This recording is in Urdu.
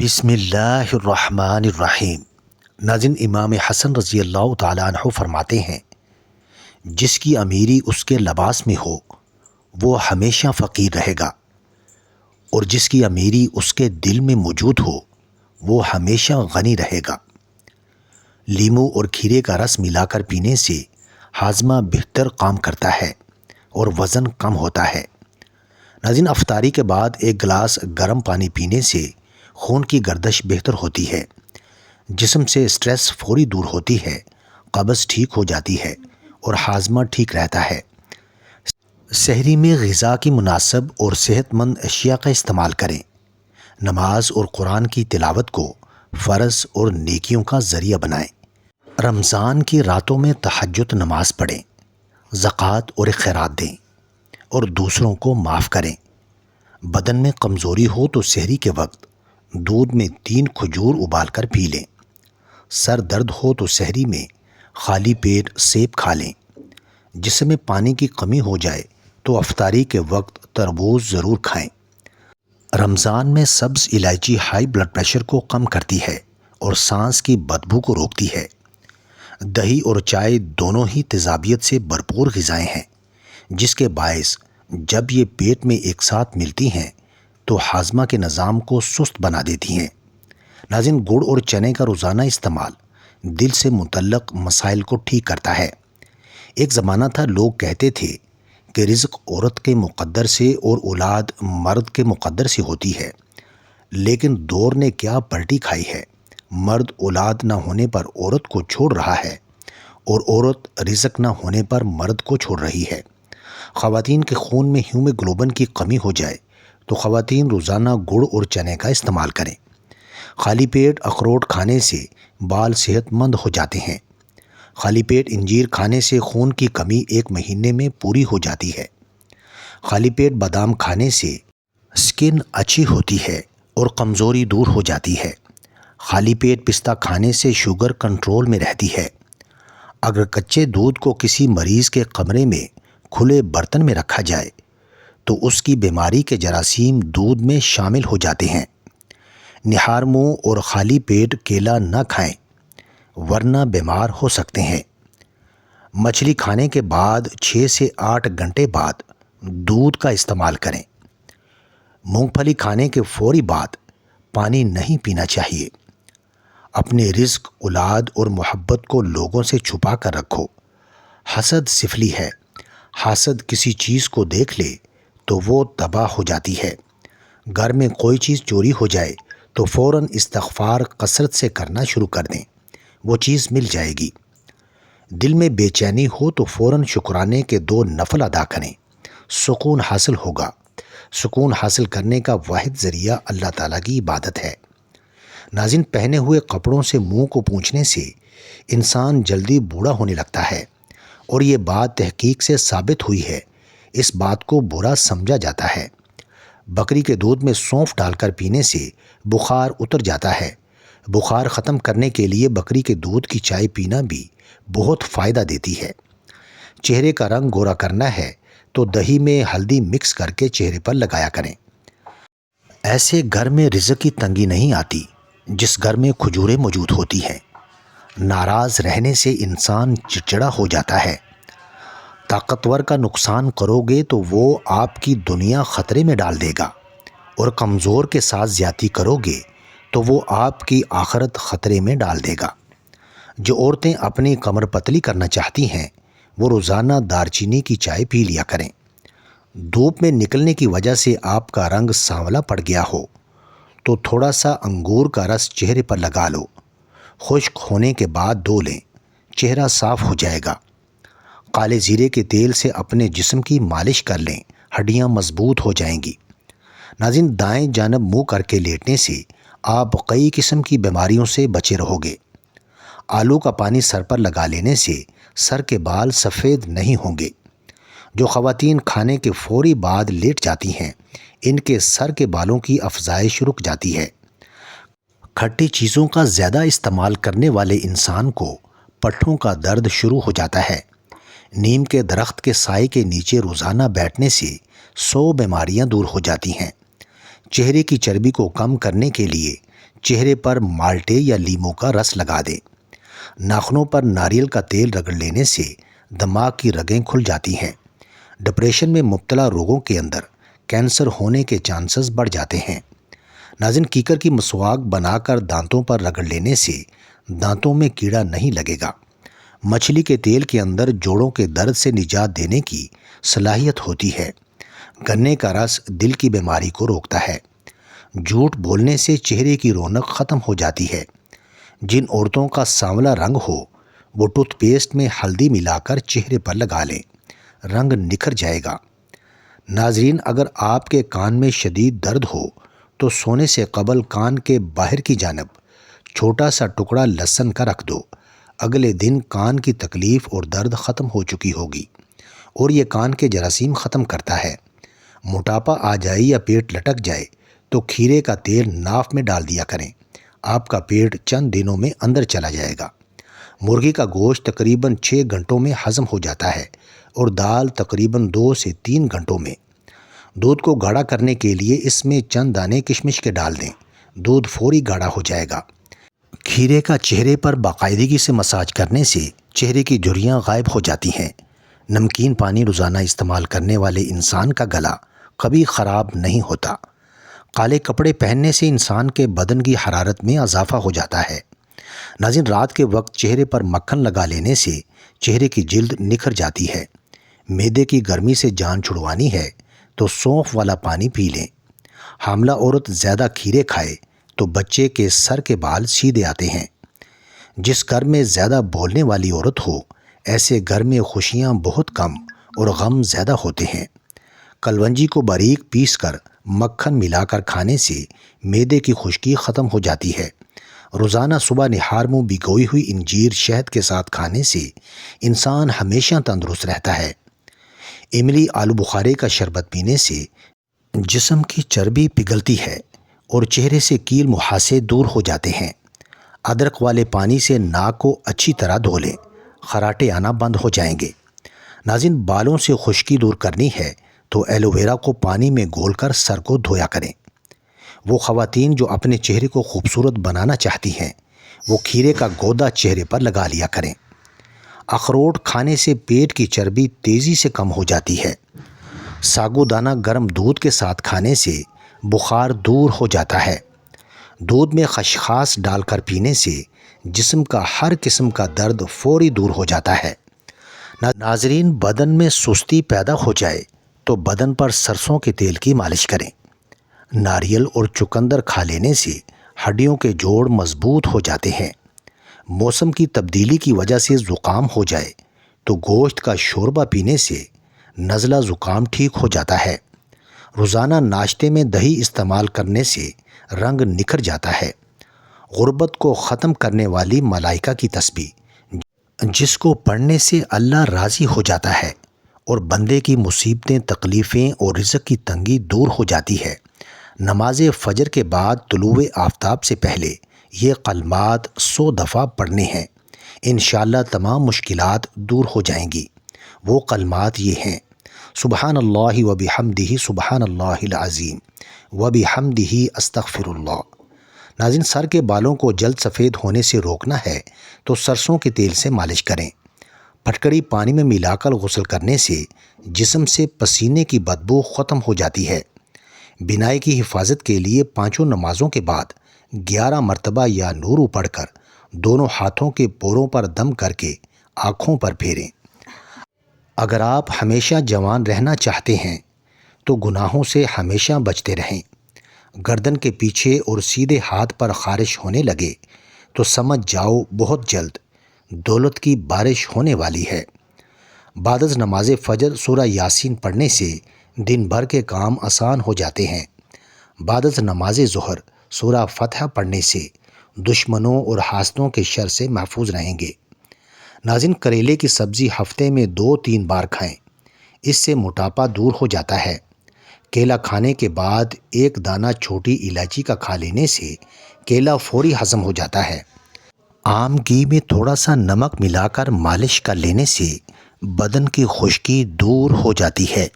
بسم اللہ الرحمن الرحیم۔ ناظرین، امام حسن رضی اللہ تعالیٰ عنہ فرماتے ہیں، جس کی امیری اس کے لباس میں ہو وہ ہمیشہ فقیر رہے گا، اور جس کی امیری اس کے دل میں موجود ہو وہ ہمیشہ غنی رہے گا۔ لیمو اور کھیرے کا رس ملا کر پینے سے ہاضمہ بہتر کام کرتا ہے اور وزن کم ہوتا ہے۔ ناظرین، افطاری کے بعد ایک گلاس گرم پانی پینے سے خون کی گردش بہتر ہوتی ہے، جسم سے اسٹریس فوری دور ہوتی ہے، قبض ٹھیک ہو جاتی ہے اور ہاضمہ ٹھیک رہتا ہے۔ سحری میں غذا کی مناسب اور صحت مند اشیاء کا استعمال کریں۔ نماز اور قرآن کی تلاوت کو فرض اور نیکیوں کا ذریعہ بنائیں۔ رمضان کی راتوں میں تہجد نماز پڑھیں، زکوٰۃ اور خیرات دیں اور دوسروں کو معاف کریں۔ بدن میں کمزوری ہو تو سحری کے وقت دودھ میں 3 کھجور ابال کر پی لیں۔ سر درد ہو تو سحری میں خالی پیٹ سیب کھا لیں۔ جسم میں پانی کی کمی ہو جائے تو افطاری کے وقت تربوز ضرور کھائیں۔ رمضان میں سبز الائچی ہائی بلڈ پریشر کو کم کرتی ہے اور سانس کی بدبو کو روکتی ہے۔ دہی اور چائے دونوں ہی تیزابیت سے بھرپور غذائیں ہیں، جس کے باعث جب یہ پیٹ میں ایک ساتھ ملتی ہیں تو ہاضمہ کے نظام کو سست بنا دیتی ہیں۔ ناظرین، گڑ اور چنے کا روزانہ استعمال دل سے متعلق مسائل کو ٹھیک کرتا ہے۔ ایک زمانہ تھا لوگ کہتے تھے کہ رزق عورت کے مقدر سے اور اولاد مرد کے مقدر سے ہوتی ہے، لیکن دور نے کیا پلٹی کھائی ہے۔ مرد اولاد نہ ہونے پر عورت کو چھوڑ رہا ہے اور عورت رزق نہ ہونے پر مرد کو چھوڑ رہی ہے۔ خواتین کے خون میں ہیموگلوبن کی کمی ہو جائے تو خواتین روزانہ گڑ اور چنے کا استعمال کریں۔ خالی پیٹ اخروٹ کھانے سے بال صحت مند ہو جاتے ہیں۔ خالی پیٹ انجیر کھانے سے خون کی کمی 1 مہینے میں پوری ہو جاتی ہے۔ خالی پیٹ بادام کھانے سے سکن اچھی ہوتی ہے اور کمزوری دور ہو جاتی ہے۔ خالی پیٹ پستہ کھانے سے شوگر کنٹرول میں رہتی ہے۔ اگر کچے دودھ کو کسی مریض کے کمرے میں کھلے برتن میں رکھا جائے تو اس کی بیماری کے جراثیم دودھ میں شامل ہو جاتے ہیں۔ نہار منہ اور خالی پیٹ کیلا نہ کھائیں، ورنہ بیمار ہو سکتے ہیں۔ مچھلی کھانے کے بعد 6 سے 8 گھنٹے بعد دودھ کا استعمال کریں۔ مونگ پھلی کھانے کے فوری بعد پانی نہیں پینا چاہیے۔ اپنے رزق، اولاد اور محبت کو لوگوں سے چھپا کر رکھو۔ حسد سفلی ہے۔ حاسد کسی چیز کو دیکھ لے تو وہ تباہ ہو جاتی ہے۔ گھر میں کوئی چیز چوری ہو جائے تو فوراً استغفار کثرت سے کرنا شروع کر دیں، وہ چیز مل جائے گی۔ دل میں بے چینی ہو تو فوراً شکرانے کے 2 نفل ادا کریں، سکون حاصل ہوگا۔ سکون حاصل کرنے کا واحد ذریعہ اللہ تعالیٰ کی عبادت ہے۔ ناظرین، پہنے ہوئے کپڑوں سے منہ کو پونچھنے سے انسان جلدی بوڑھا ہونے لگتا ہے، اور یہ بات تحقیق سے ثابت ہوئی ہے۔ اس بات کو برا سمجھا جاتا ہے۔ بکری کے دودھ میں سونف ڈال کر پینے سے بخار اتر جاتا ہے۔ بخار ختم کرنے کے لیے بکری کے دودھ کی چائے پینا بھی بہت فائدہ دیتی ہے۔ چہرے کا رنگ گورا کرنا ہے تو دہی میں ہلدی مکس کر کے چہرے پر لگایا کریں۔ ایسے گھر میں رزق کی تنگی نہیں آتی جس گھر میں کھجوریں موجود ہوتی ہیں۔ ناراض رہنے سے انسان چڑچڑا ہو جاتا ہے۔ طاقتور کا نقصان کرو گے تو وہ آپ کی دنیا خطرے میں ڈال دے گا، اور کمزور کے ساتھ زیادتی کرو گے تو وہ آپ کی آخرت خطرے میں ڈال دے گا۔ جو عورتیں اپنی کمر پتلی کرنا چاہتی ہیں وہ روزانہ دارچینی کی چائے پی لیا کریں۔ دھوپ میں نکلنے کی وجہ سے آپ کا رنگ سانولا پڑ گیا ہو تو تھوڑا سا انگور کا رس چہرے پر لگا لو، خشک ہونے کے بعد دھو لیں، چہرہ صاف ہو جائے گا۔ کالے زیرے کے تیل سے اپنے جسم کی مالش کر لیں، ہڈیاں مضبوط ہو جائیں گی۔ ناظرین، دائیں جانب منہ کر کے لیٹنے سے آپ کئی قسم کی بیماریوں سے بچے رہو گے۔ آلو کا پانی سر پر لگا لینے سے سر کے بال سفید نہیں ہوں گے۔ جو خواتین کھانے کے فوری بعد لیٹ جاتی ہیں ان کے سر کے بالوں کی افزائش رک جاتی ہے۔ کھٹی چیزوں کا زیادہ استعمال کرنے والے انسان کو پٹھوں کا درد شروع ہو جاتا ہے۔ نیم کے درخت کے سائے کے نیچے روزانہ بیٹھنے سے 100 بیماریاں دور ہو جاتی ہیں۔ چہرے کی چربی کو کم کرنے کے لیے چہرے پر مالٹے یا لیموں کا رس لگا دیں۔ ناخنوں پر ناریل کا تیل رگڑ لینے سے دماغ کی رگیں کھل جاتی ہیں۔ ڈپریشن میں مبتلا لوگوں کے اندر کینسر ہونے کے چانسز بڑھ جاتے ہیں۔ ناظرین، کیکر کی مسواک بنا کر دانتوں پر رگڑ لینے سے دانتوں میں کیڑا نہیں لگے گا۔ مچھلی کے تیل کے اندر جوڑوں کے درد سے نجات دینے کی صلاحیت ہوتی ہے۔ گنے کا رس دل کی بیماری کو روکتا ہے۔ جھوٹ بولنے سے چہرے کی رونق ختم ہو جاتی ہے۔ جن عورتوں کا سانولا رنگ ہو وہ ٹوتھ پیسٹ میں ہلدی ملا کر چہرے پر لگا لیں، رنگ نکھر جائے گا۔ ناظرین، اگر آپ کے کان میں شدید درد ہو تو سونے سے قبل کان کے باہر کی جانب چھوٹا سا ٹکڑا لہسن کا رکھ دو۔ اگلے دن کان کی تکلیف اور درد ختم ہو چکی ہوگی، اور یہ کان کے جراثیم ختم کرتا ہے۔ موٹاپا آ جائے یا پیٹ لٹک جائے تو کھیرے کا تیل ناف میں ڈال دیا کریں، آپ کا پیٹ چند دنوں میں اندر چلا جائے گا۔ مرغی کا گوشت تقریباً 6 گھنٹوں میں ہضم ہو جاتا ہے، اور دال تقریباً 2 سے 3 گھنٹوں میں۔ دودھ کو گاڑھا کرنے کے لیے اس میں چند دانے کشمش کے ڈال دیں، دودھ فوری گاڑھا ہو جائے گا۔ کھیرے کا چہرے پر باقاعدگی سے مساج کرنے سے چہرے کی جھریاں غائب ہو جاتی ہیں۔ نمکین پانی روزانہ استعمال کرنے والے انسان کا گلا کبھی خراب نہیں ہوتا۔ کالے کپڑے پہننے سے انسان کے بدن کی حرارت میں اضافہ ہو جاتا ہے۔ ناظرین، رات کے وقت چہرے پر مکھن لگا لینے سے چہرے کی جلد نکھر جاتی ہے۔ معدے کی گرمی سے جان چھڑوانی ہے تو سونف والا پانی پی لیں۔ حاملہ عورت زیادہ کھیرے کھائے تو بچے کے سر کے بال سیدھے آتے ہیں۔ جس گھر میں زیادہ بولنے والی عورت ہو، ایسے گھر میں خوشیاں بہت کم اور غم زیادہ ہوتے ہیں۔ کلونجی کو باریک پیس کر مکھن ملا کر کھانے سے معدے کی خشکی ختم ہو جاتی ہے۔ روزانہ صبح نہار منہ بھگوئی ہوئی انجیر شہد کے ساتھ کھانے سے انسان ہمیشہ تندرست رہتا ہے۔ املی آلو بخارے کا شربت پینے سے جسم کی چربی پگھلتی ہے اور چہرے سے کیل مہاسے دور ہو جاتے ہیں۔ ادرک والے پانی سے ناک کو اچھی طرح دھو لیں، خراٹے آنا بند ہو جائیں گے۔ ناظرین، بالوں سے خشکی دور کرنی ہے تو ایلو ویرا کو پانی میں گھول کر سر کو دھویا کریں۔ وہ خواتین جو اپنے چہرے کو خوبصورت بنانا چاہتی ہیں وہ کھیرے کا گودا چہرے پر لگا لیا کریں۔ اخروٹ کھانے سے پیٹ کی چربی تیزی سے کم ہو جاتی ہے۔ ساگو دانہ گرم دودھ کے ساتھ کھانے سے بخار دور ہو جاتا ہے۔ دودھ میں خشخاش ڈال کر پینے سے جسم کا ہر قسم کا درد فوری دور ہو جاتا ہے۔ ناظرین، بدن میں سستی پیدا ہو جائے تو بدن پر سرسوں کے تیل کی مالش کریں۔ ناریل اور چقندر کھا لینے سے ہڈیوں کے جوڑ مضبوط ہو جاتے ہیں۔ موسم کی تبدیلی کی وجہ سے زکام ہو جائے تو گوشت کا شوربہ پینے سے نزلہ زکام ٹھیک ہو جاتا ہے۔ روزانہ ناشتے میں دہی استعمال کرنے سے رنگ نکھر جاتا ہے۔ غربت کو ختم کرنے والی ملائکہ کی تسبیح، جس کو پڑھنے سے اللہ راضی ہو جاتا ہے اور بندے کی مصیبتیں، تکلیفیں اور رزق کی تنگی دور ہو جاتی ہے۔ نماز فجر کے بعد طلوع آفتاب سے پہلے یہ کلمات 100 دفعہ پڑھنے ہیں، انشاءاللہ تمام مشکلات دور ہو جائیں گی۔ وہ کلمات یہ ہیں: سبحان اللہ و بحمدہ سبحان اللہ العظیم و بحمدہ استغفر اللہ۔ ناظرین، سر کے بالوں کو جلد سفید ہونے سے روکنا ہے تو سرسوں کے تیل سے مالش کریں۔ پھٹکڑی پانی میں ملا کر غسل کرنے سے جسم سے پسینے کی بدبو ختم ہو جاتی ہے۔ بینائی کی حفاظت کے لیے 5 نمازوں کے بعد 11 مرتبہ یا نورو پڑھ کر دونوں ہاتھوں کے پوروں پر دم کر کے آنکھوں پر پھیریں۔ اگر آپ ہمیشہ جوان رہنا چاہتے ہیں تو گناہوں سے ہمیشہ بچتے رہیں۔ گردن کے پیچھے اور سیدھے ہاتھ پر خارش ہونے لگے تو سمجھ جاؤ بہت جلد دولت کی بارش ہونے والی ہے۔ بعد از نماز فجر سورہ یاسین پڑھنے سے دن بھر کے کام آسان ہو جاتے ہیں۔ بعد از نماز ظہر سورہ فتح پڑھنے سے دشمنوں اور حاسدوں کے شر سے محفوظ رہیں گے۔ ناظرین، کریلے کی سبزی ہفتے میں 2-3 بار کھائیں، اس سے موٹاپا دور ہو جاتا ہے۔ کیلا کھانے کے بعد 1 دانہ چھوٹی الائچی کا کھا لینے سے کیلا فوری ہضم ہو جاتا ہے۔ عام گھی میں تھوڑا سا نمک ملا کر مالش کر لینے سے بدن کی خشکی دور ہو جاتی ہے۔